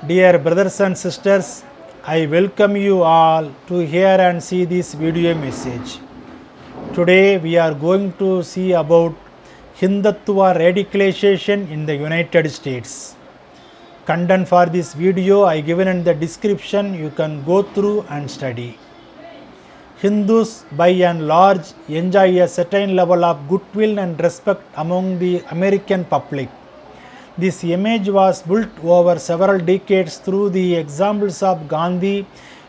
Dear brothers and sisters, I welcome you all to hear and see this video message. Today we are going to see about Hindutva radicalization in the United States. Content for this video I given in the description, you can go through and study. Hindus by and large enjoy a certain level of goodwill and respect among the American public. This image was built over several decades through the examples of Gandhi,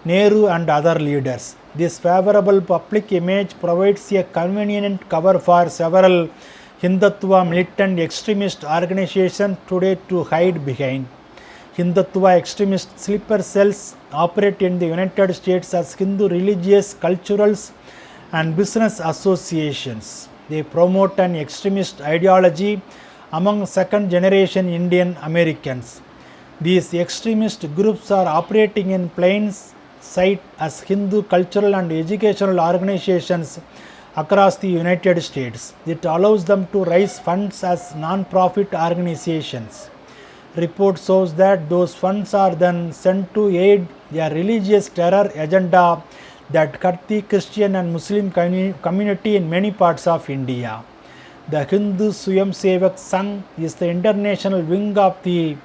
Nehru and other leaders. This favorable public image provides a convenient cover for several Hindutva militant extremist organizations today to hide behind. Hindutva extremist sleeper cells operate in the United States as Hindu religious, cultural and business associations. They promote an extremist ideology among second-generation Indian Americans. These extremist groups are operating in plain sight as Hindu cultural and educational organizations across the United States. It allows them to raise funds as non-profit organizations. Report shows that those funds are then sent to aid a religious terror agenda that cut the Christian and Muslim community in many parts of India. The Hindu Swayamsevak Sangh is the international wing of the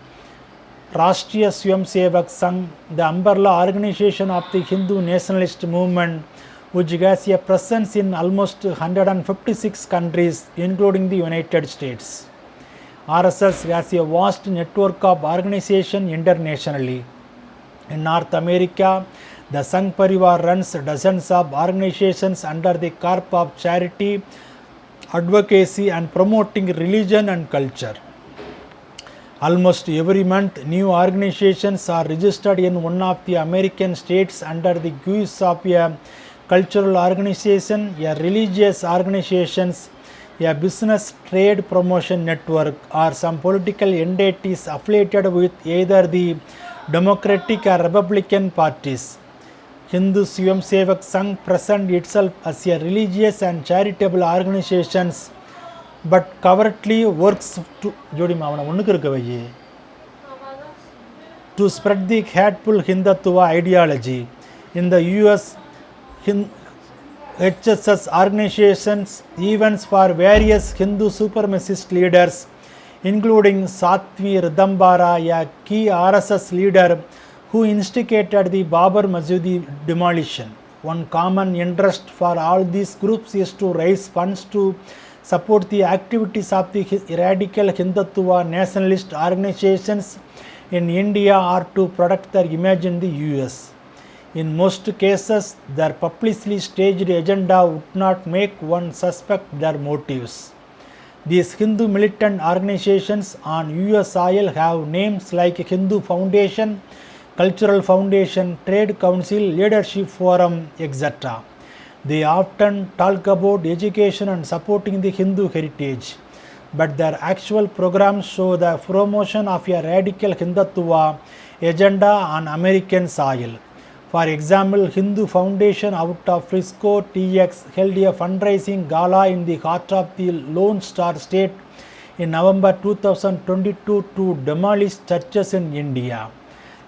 Rashtriya Swayamsevak Sangh, the umbrella organization of the Hindu nationalist movement, which has a presence in almost 156 countries, including the United States. RSS has a vast network of organizations internationally. In North America, the Sangh Parivar runs dozens of organizations under the carp of charity, advocacy and promoting religion and culture. Almost every month, new organizations are registered in one of the American states under the guise of a cultural organization, a religious organization, a business trade promotion network, or some political entities affiliated with either the Democratic or Republican parties. Hindu Swayamsevak Sangh presents itself as a religious and charitable organization but covertly works to spread the hateful Hindutva ideology. In the US, HSS organizations events for various Hindu supremacist leaders, including Satvi Ridambara, a key RSS leader who instigated the Babur Masjid demolition. One common interest for all these groups is to raise funds to support the activities of the radical Hindutva nationalist organizations in India or to protect their image in the US. In most cases, their publicly staged agenda would not make one suspect their motives. These Hindu militant organizations on US soil have names like Hindu Foundation, Cultural Foundation, Trade Council, Leadership Forum, etc. They often talk about education and supporting the Hindu heritage, but their actual programs show the promotion of a radical Hindutva agenda on American soil. For example, Hindu Foundation out of Frisco, TX held a fundraising gala in the heart of the Lone Star State in November 2022 to demolish churches in India.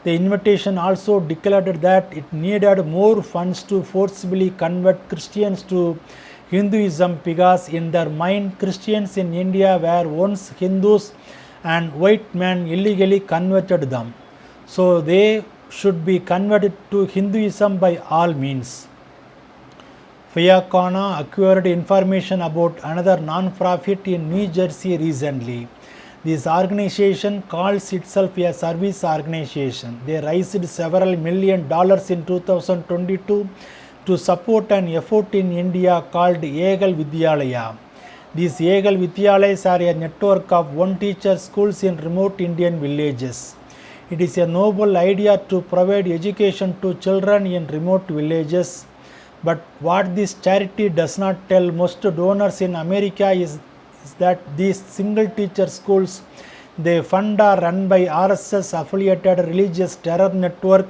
The invitation also declared that it needed more funds to forcibly convert Christians to Hinduism because in their mind Christians in India were once Hindus and white men illegally converted them. So they should be converted to Hinduism by all means. Fiacona acquired information about another non-profit in New Jersey recently. This organization calls itself a service organization. They raised several $1 million in 2022 to support an effort in India called Egal Vidyalaya. These Egal Vidyalayas are a network of one-teacher schools in remote Indian villages. It is a noble idea to provide education to children in remote villages, but what this charity does not tell most donors in America is that these single teacher schools they fund are run by RSS affiliated religious terror network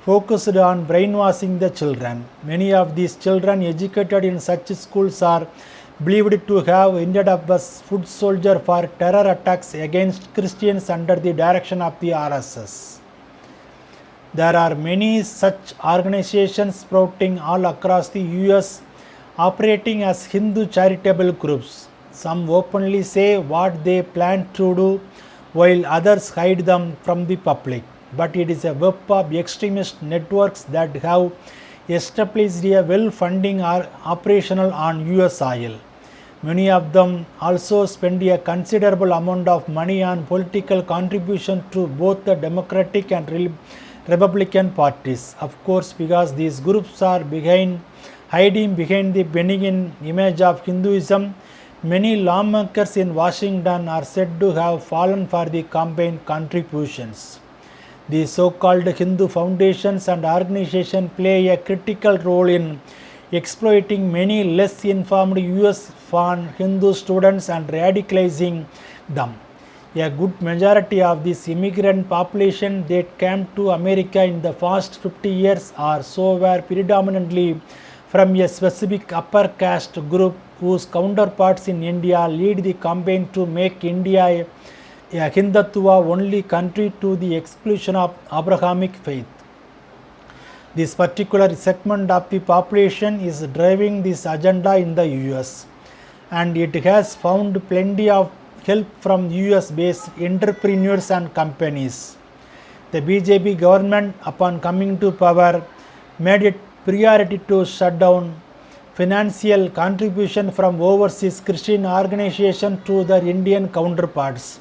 focused on brainwashing the children. Many of these children educated in such schools are believed to have ended up as foot soldier for terror attacks against Christians under the direction of the RSS. There are many such organizations sprouting all across the US operating as Hindu charitable groups. Some openly say what they plan to do while others hide them from the public. But it is a web of extremist networks that have established a well-funding operational on US soil. Many of them also spend a considerable amount of money on political contribution to both the Democratic and Republican parties. Of course, because these groups are hiding behind the benign image of Hinduism, many lawmakers in Washington are said to have fallen for the campaign contributions. The so-called Hindu foundations and organizations play a critical role in exploiting many less informed US Hindu students and radicalizing them. A good majority of this immigrant population that came to America in the past 50 years or so were predominantly from a specific upper caste group whose counterparts in India lead the campaign to make India a Hindutva only country to the exclusion of Abrahamic faith. This particular segment of the population is driving this agenda in the US, and it has found plenty of help from US based entrepreneurs and companies. The BJP government, upon coming to power, made it priority to shut down financial contribution from overseas Christian organizations to their Indian counterparts.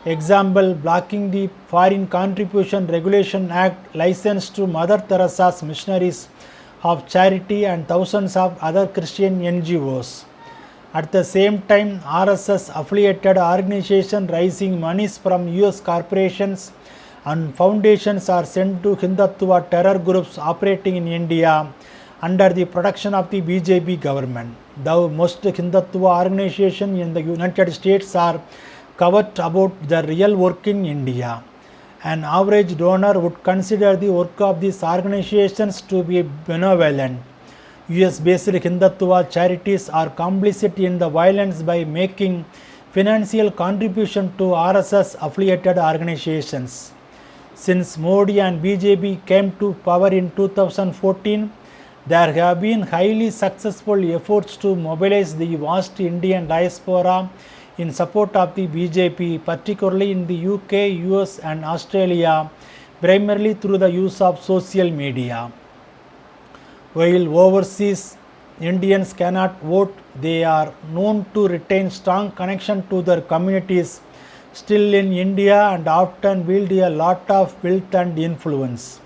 Example, blocking the Foreign Contribution Regulation Act licensed to Mother Teresa's Missionaries of Charity and thousands of other Christian NGOs. At the same time, RSS affiliated organizations raising monies from US corporations and foundations are sent to Hindutva terror groups operating in India under the protection of the BJP government. Though most Hindutva organizations in the United States are covered about the real work in India. An average donor would consider the work of these organizations to be benevolent. US-based Hindutva charities are complicit in the violence by making financial contribution to RSS-affiliated organizations. Since Modi and BJP came to power in 2014, there have been highly successful efforts to mobilize the vast Indian diaspora in support of the BJP, particularly in the UK, US and Australia, primarily through the use of social media. While overseas Indians cannot vote, they are known to retain strong connection to their communities still in India and often wield a lot of wealth and influence.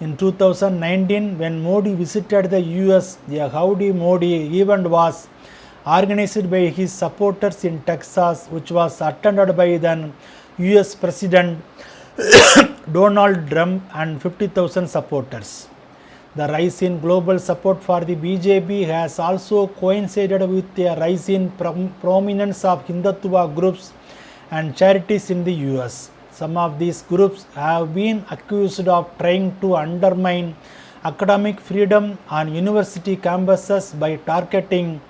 In 2019, when Modi visited the US, a Howdy Modi event was organized by his supporters in Texas, which was attended by then US President Donald Trump and 50,000 supporters. The rise in global support for the BJP has also coincided with a rise in prominence of Hindutva groups and charities in the US. Some of these groups have been accused of trying to undermine academic freedom on university campuses by targeting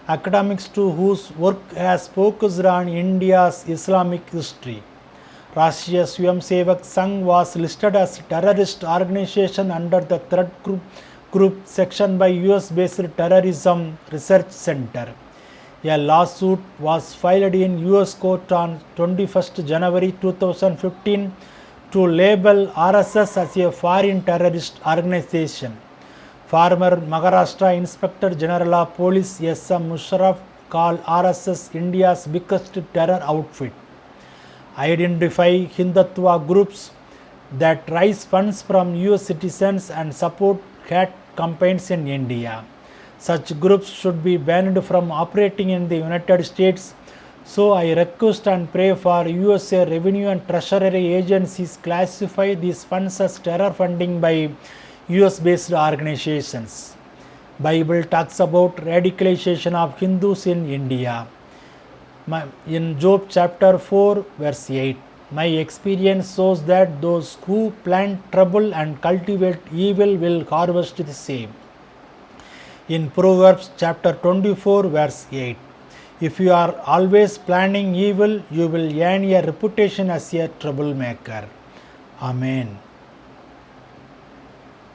academics to whose work has focused on India's Islamic history. Rashtriya Swayamsevak Sangh was listed as a terrorist organization under the threat group section by US-based Terrorism Research Center. A lawsuit was filed in US court on 21st January 2015 to label RSS as a foreign terrorist organization. Former Maharashtra Inspector General of Police S.M. Musharraf called RSS India's biggest terror outfit. Identify Hindutva groups that raise funds from US citizens and support hate campaigns in India. Such groups should be banned from operating in the United States. So I request and pray for USA Revenue and Treasury agencies classify these funds as terror funding by US-based organizations. Bible talks about radicalization of Hindus in India. In Job chapter 4 verse 8, my experience shows that those who plant trouble and cultivate evil will harvest the same. In Proverbs chapter 24 verse 8, if you are always planning evil, you will earn a reputation as a troublemaker. Amen.